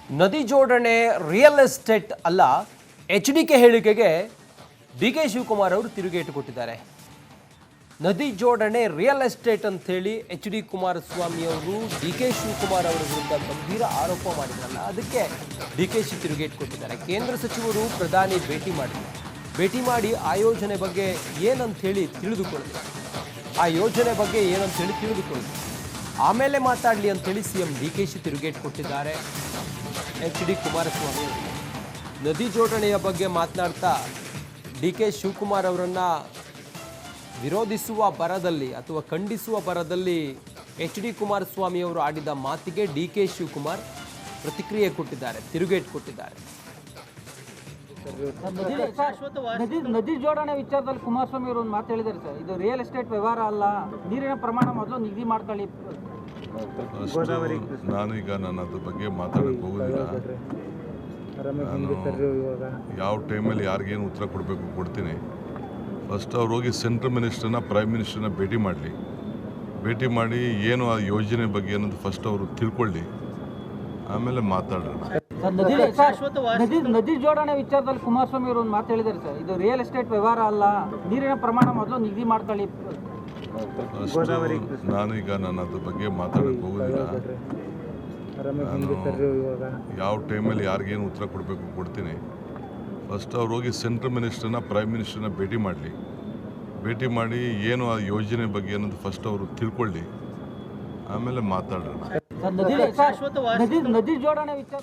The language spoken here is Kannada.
ನದಿ ಜೋಡಣೆ ರಿಯಲ್ ಎಸ್ಟೇಟ್ ಅಲ್ಲ, HDK ಹೇಳಿಕೆಗೆ DK ಶಿವಕುಮಾರ್ ಅವರು ತಿರುಗೇಟು ಕೊಟ್ಟಿದ್ದಾರೆ. ನದಿ ಜೋಡಣೆ ರಿಯಲ್ ಎಸ್ಟೇಟ್ ಅಂತ ಹೇಳಿ HD ಕುಮಾರಸ್ವಾಮಿ ಅವರು DK ಶಿವಕುಮಾರ್ ಅವರ ವಿರುದ್ಧ ಗಂಭೀರ ಆರೋಪ ಮಾಡಿದ್ರಲ್ಲ, ಅದಕ್ಕೆ DKಶಿ ತಿರುಗೇಟು ಕೊಟ್ಟಿದ್ದಾರೆ. ಕೇಂದ್ರ ಸಚಿವರು ಪ್ರಧಾನಿ ಭೇಟಿ ಮಾಡಿ ಆ ಯೋಜನೆ ಬಗ್ಗೆ ಏನಂತ ಹೇಳಿ ತಿಳಿದುಕೊಳ್ಳಿ, ಆಮೇಲೆ ಮಾತಾಡಲಿ ಅಂತೇಳಿ CM DKಶಿ ತಿರುಗೇಟು ಕೊಟ್ಟಿದ್ದಾರೆ. HD ಕುಮಾರಸ್ವಾಮಿ ಅವರು ನದಿ ಜೋಡಣೆಯ ಬಗ್ಗೆ ಮಾತನಾಡ್ತಾ DK ಶಿವಕುಮಾರ್ ಅವರನ್ನು ವಿರೋಧಿಸುವ ಬರದಲ್ಲಿ ಅಥವಾ ಖಂಡಿಸುವ ಬರದಲ್ಲಿ HD ಕುಮಾರಸ್ವಾಮಿ ಅವರು ಆಡಿದ ಮಾತಿಗೆ DK ಶಿವಕುಮಾರ್ ಪ್ರತಿಕ್ರಿಯೆ ಕೊಟ್ಟಿದ್ದಾರೆ, ತಿರುಗೇಟು ಕೊಟ್ಟಿದ್ದಾರೆ. ನದಿ ಜೋಡಣೆ ವಿಚಾರದಲ್ಲಿ ಕುಮಾರಸ್ವಾಮಿ ಅವರು ಒಂದು ಮಾತು ಹೇಳಿದ್ದಾರೆ ಸರ್, ಇದು ರಿಯಲ್ ಎಸ್ಟೇಟ್ ವ್ಯವಹಾರ ಅಲ್ಲ, ನೀರಿನ ಪ್ರಮಾಣ ಮೊದಲು ನಿಗದಿ ಮಾಡ್ಕೊಳ್ಳಿ. ನಾನೀಗ ನಾನು ಅದ್ರ ಬಗ್ಗೆ ಮಾತಾಡಕ್ಕೆ ಹೋಗೋದಿಲ್ಲ. ಯಾವ ಟೈಮಲ್ಲಿ ಯಾರಿಗೇನು ಉತ್ತರ ಕೊಡಬೇಕು ಕೊಡ್ತೀನಿ. ಫಸ್ಟ್ ಅವ್ರು ಹೋಗಿ ಸೆಂಟ್ರಲ್ ಮಿನಿಸ್ಟರ್ನ ಪ್ರೈಮ್ ಮಿನಿಸ್ಟರ್ನ ಭೇಟಿ ಮಾಡಿ ಏನು ಆ ಯೋಜನೆ ಬಗ್ಗೆ ಅನ್ನೋದು ಫಸ್ಟ್ ಅವರು ತಿಳ್ಕೊಳ್ಳಿ, ಆಮೇಲೆ ಮಾತಾಡೋಣ. ನದಿ ಜೋಡಣೆ ವಿಚಾರದಲ್ಲಿ ಕುಮಾರಸ್ವಾಮಿ ಅವರು ಒಂದು ಮಾತು ಹೇಳಿದ್ದಾರೆ ಸರ್, ಇದು ರಿಯಲ್ ಎಸ್ಟೇಟ್ ವ್ಯವಹಾರ ಅಲ್ಲ, ನೀರಿನ ಪ್ರಮಾಣ ಮೊದಲು ನಿಗದಿ ಮಾಡ್ಕೊಳ್ಳಿ. ನಾನೀಗ ನಾನು ಅದ್ರ ಬಗ್ಗೆ ಮಾತಾಡಕ್ಕೆ ಹೋಗೋದಿಲ್ಲ. ಯಾವ ಟೈಮಲ್ಲಿ ಯಾರಿಗೇನು ಉತ್ತರ ಕೊಡಬೇಕು ಕೊಡ್ತೀನಿ. ಫಸ್ಟ್ ಅವ್ರು ಹೋಗಿ ಸೆಂಟ್ರಲ್ ಮಿನಿಸ್ಟರ್ನ ಪ್ರೈಮ್ ಮಿನಿಸ್ಟರ್ನ ಭೇಟಿ ಮಾಡಿ ಏನು ಆ ಯೋಜನೆ ಬಗ್ಗೆ ಅನ್ನೋದು ಫಸ್ಟ್ ಅವರು ತಿಳ್ಕೊಳ್ಳಿ, ಆಮೇಲೆ ಮಾತಾಡೋಣ. ನದಿ ಜೋಡಣೆ ವಿಚಾರ